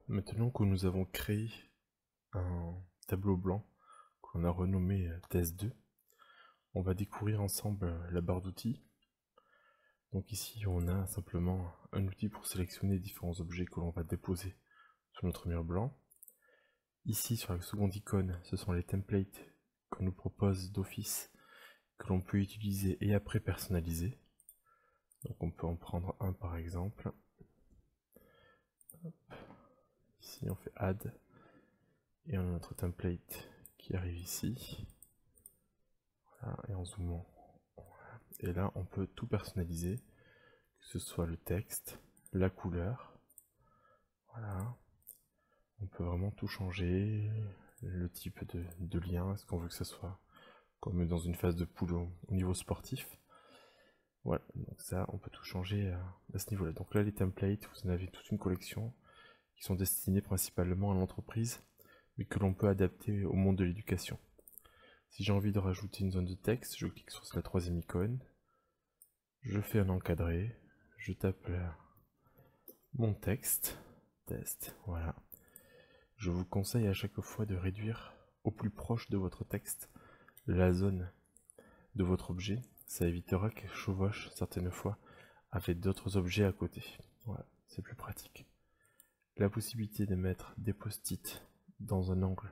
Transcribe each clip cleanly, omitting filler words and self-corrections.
Maintenant que nous avons créé un tableau blanc qu'on a renommé test 2, on va découvrir ensemble la barre d'outils. Donc ici on a simplement un outil pour sélectionner différents objets que l'on va déposer sur notre mur blanc. Ici sur la seconde icône, ce sont les templates qu'on nous propose d'office que l'on peut utiliser et après personnaliser. Donc on peut en prendre un par exemple. Hop. Ici on fait add et on a notre template qui arrive ici. Voilà, et en zoomant. Et là on peut tout personnaliser, que ce soit le texte, la couleur. Voilà. On peut vraiment tout changer, le type de lien, est-ce qu'on veut que ce soit comme dans une phase de poule au niveau sportif. Voilà, donc ça on peut tout changer à ce niveau-là. Donc là les templates, vous en avez toute une collection qui sont destinés principalement à l'entreprise, mais que l'on peut adapter au monde de l'éducation. Si j'ai envie de rajouter une zone de texte, je clique sur la troisième icône, je fais un encadré, je tape là mon texte, test, voilà. Je vous conseille à chaque fois de réduire au plus proche de votre texte la zone de votre objet. Ça évitera qu'elle chevauche certaines fois avec d'autres objets à côté. Voilà, c'est plus pratique. La possibilité de mettre des post-it dans un angle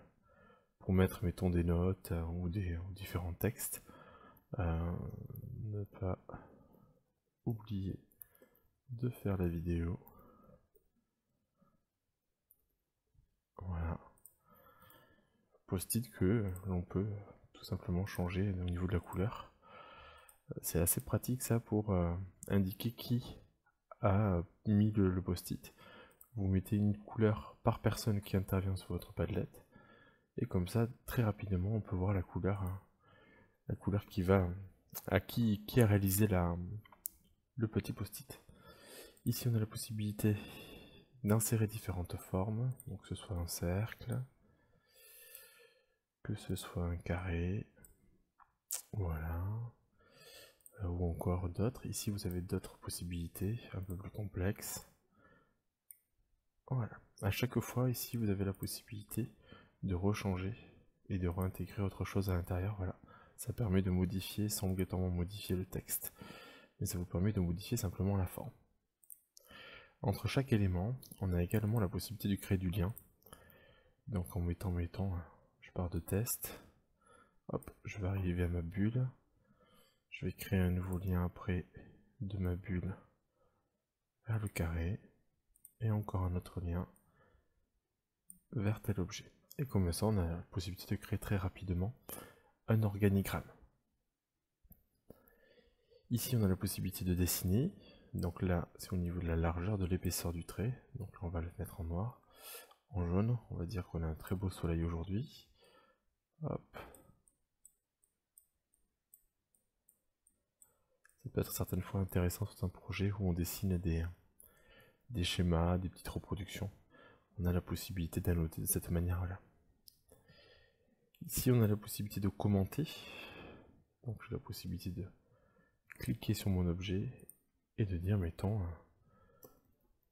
pour mettre, mettons, des notes ou différents textes. Ne pas oublier de faire la vidéo. Voilà. Post-it que l'on peut tout simplement changer au niveau de la couleur. C'est assez pratique ça pour indiquer qui a mis le post-it. Vous mettez une couleur par personne qui intervient sur votre Padlet. Et comme ça, très rapidement, on peut voir la couleur qui va à qui a réalisé le petit post-it. Ici, on a la possibilité d'insérer différentes formes, donc que ce soit un cercle, que ce soit un carré, voilà, ou encore d'autres. Ici, vous avez d'autres possibilités un peu plus complexes. Voilà. À chaque fois, ici, vous avez la possibilité de rechanger et de réintégrer autre chose à l'intérieur. Voilà. Ça permet de modifier sans obligatoirement modifier le texte, mais ça vous permet de modifier simplement la forme. Entre chaque élément, on a également la possibilité de créer du lien. Donc en mettant, je pars de test. Hop, je vais arriver à ma bulle. Je vais créer un nouveau lien après de ma bulle vers le carré. Et encore un autre lien vers tel objet. Et comme ça, on a la possibilité de créer très rapidement un organigramme. Ici, on a la possibilité de dessiner. Donc là, c'est au niveau de la largeur de l'épaisseur du trait. Donc là, on va le mettre en noir. En jaune, on va dire qu'on a un très beau soleil aujourd'hui. Hop. Ça peut être certaines fois intéressant sur un projet où on dessine des schémas, des petites reproductions. On a la possibilité d'annoter de cette manière-là. Ici, on a la possibilité de commenter. Donc j'ai la possibilité de cliquer sur mon objet et de dire, mettons,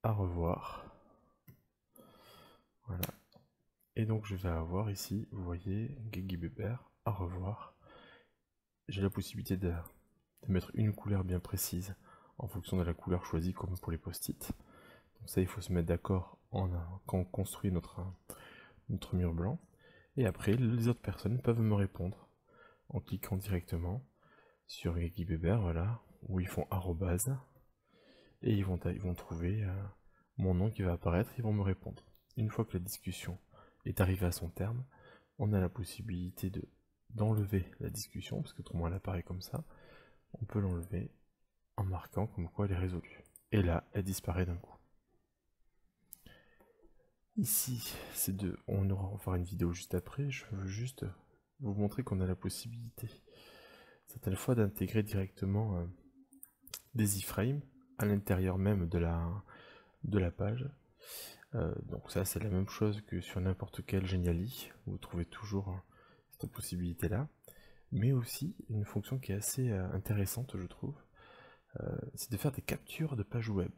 à revoir. Voilà. Et donc je vais avoir ici, vous voyez, Guigui Bébert, à revoir. J'ai la possibilité de mettre une couleur bien précise en fonction de la couleur choisie, comme pour les post-it. Donc ça, il faut se mettre d'accord quand on construit notre mur blanc. Et après, les autres personnes peuvent me répondre en cliquant directement sur Guigui Bébert, voilà, où ils font arrobase, et ils vont trouver mon nom qui va apparaître, ils vont me répondre. Une fois que la discussion est arrivée à son terme, on a la possibilité d'enlever la discussion, parce que autrement elle apparaît comme ça. On peut l'enlever en marquant comme quoi elle est résolue. Et là, elle disparaît d'un coup. Ici, on va faire une vidéo juste après, je veux juste vous montrer qu'on a la possibilité certaines fois d'intégrer directement des iframes à l'intérieur même de la page. Donc ça, c'est la même chose que sur n'importe quel Geniali, vous trouvez toujours cette possibilité là, mais aussi une fonction qui est assez intéressante, je trouve, c'est de faire des captures de pages web.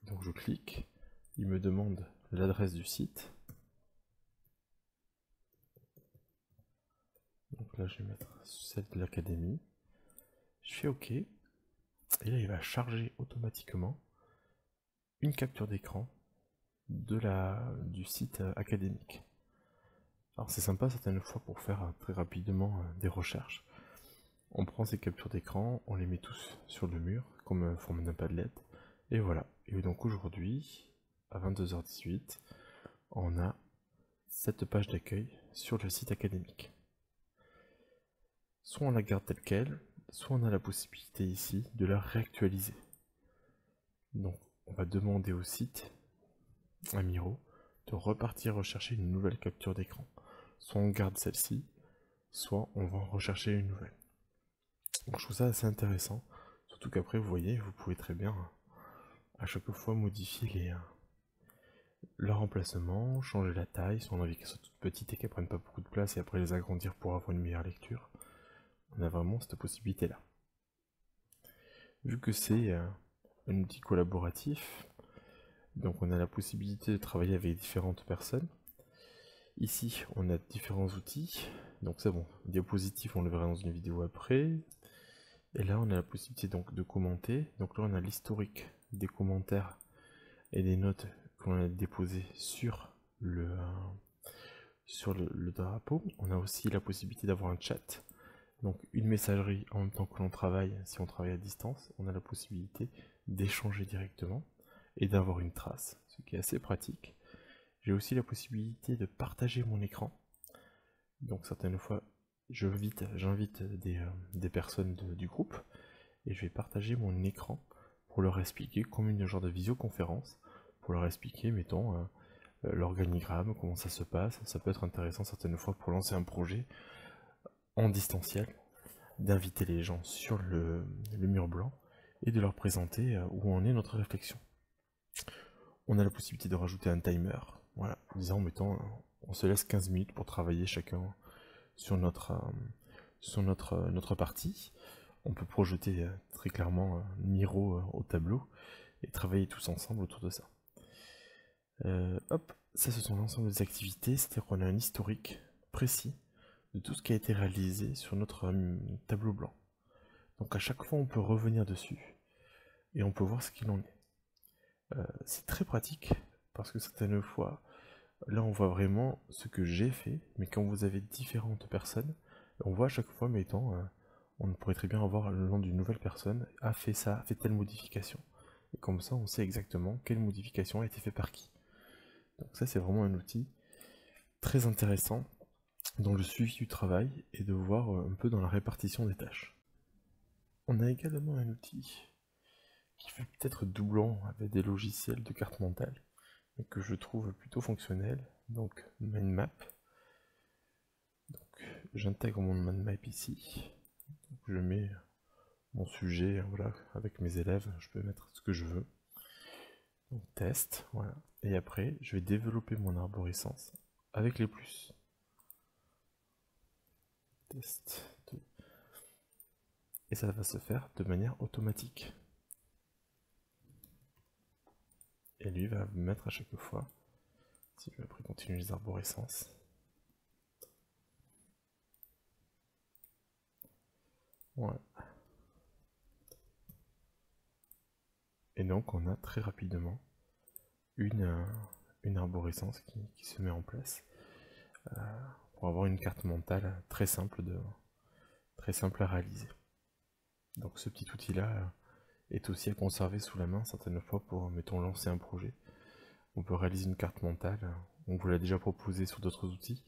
Donc je clique, il me demande l'adresse du site. Donc là je vais mettre celle de l'académie. Je fais OK. Et là il va charger automatiquement une capture d'écran du site académique. Alors c'est sympa certaines fois pour faire très rapidement des recherches. On prend ces captures d'écran, on les met tous sur le mur comme forme d'un Padlet. Et voilà. Et donc aujourd'hui, à 22h18, on a cette page d'accueil sur le site académique. Soit on la garde telle quelle, soit on a la possibilité ici de la réactualiser. Donc on va demander au site, à Miro, de repartir rechercher une nouvelle capture d'écran. Soit on garde celle-ci, soit on va en rechercher une nouvelle. Donc je trouve ça assez intéressant, surtout qu'après vous voyez, vous pouvez très bien à chaque fois modifier leur emplacement, changer la taille, si on a envie qu'elles soient toutes petites et qu'elles prennent pas beaucoup de place, et après les agrandir pour avoir une meilleure lecture. On a vraiment cette possibilité là. Vu que c'est un outil collaboratif, donc on a la possibilité de travailler avec différentes personnes. Ici on a différents outils, donc c'est bon, diapositive on le verra dans une vidéo après. Et là on a la possibilité donc de commenter, donc là on a l'historique des commentaires et des notes que l'on a déposées sur le drapeau. On a aussi la possibilité d'avoir un chat, donc une messagerie en même temps que l'on travaille. Si on travaille à distance, on a la possibilité d'échanger directement et d'avoir une trace, ce qui est assez pratique. J'ai aussi la possibilité de partager mon écran, donc certaines fois j'invite des personnes du groupe et je vais partager mon écran pour leur expliquer comme une genre de visioconférence, pour leur expliquer, mettons, l'organigramme, comment ça se passe. Ça peut être intéressant certaines fois pour lancer un projet en distanciel, d'inviter les gens sur le mur blanc et de leur présenter où en est notre réflexion. On a la possibilité de rajouter un timer, voilà, en disant, mettons, on se laisse 15 minutes pour travailler chacun sur notre partie. On peut projeter très clairement Miro au tableau et travailler tous ensemble autour de ça. Hop, ça ce sont l'ensemble des activités, c'est-à-dire qu'on a un historique précis de tout ce qui a été réalisé sur notre tableau blanc. Donc à chaque fois on peut revenir dessus et on peut voir ce qu'il en est. C'est très pratique parce que certaines fois, là on voit vraiment ce que j'ai fait, mais quand vous avez différentes personnes, on voit à chaque fois, mettons, on pourrait très bien avoir le nom d'une nouvelle personne, a fait ça, a fait telle modification. Et comme ça on sait exactement quelle modification a été faite par qui. Donc ça c'est vraiment un outil très intéressant dans le suivi du travail et de voir un peu dans la répartition des tâches. On a également un outil qui fait peut-être doublon avec des logiciels de carte mentale, mais que je trouve plutôt fonctionnel, donc MindMap. Donc j'intègre mon MindMap ici, donc, je mets mon sujet, voilà, avec mes élèves, je peux mettre ce que je veux. Donc test, voilà. Et après, je vais développer mon arborescence avec les plus. Test 2. Et ça va se faire de manière automatique. Et lui va me mettre à chaque fois, si je vais après continuer les arborescences. Voilà. Et donc on a très rapidement une arborescence qui se met en place pour avoir une carte mentale très simple à réaliser. Donc ce petit outil là est aussi à conserver sous la main certaines fois pour, mettons, lancer un projet. On peut réaliser une carte mentale, on vous l'a déjà proposé sur d'autres outils,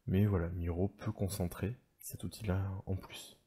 mais voilà, Miro peut concentrer cet outil là en plus.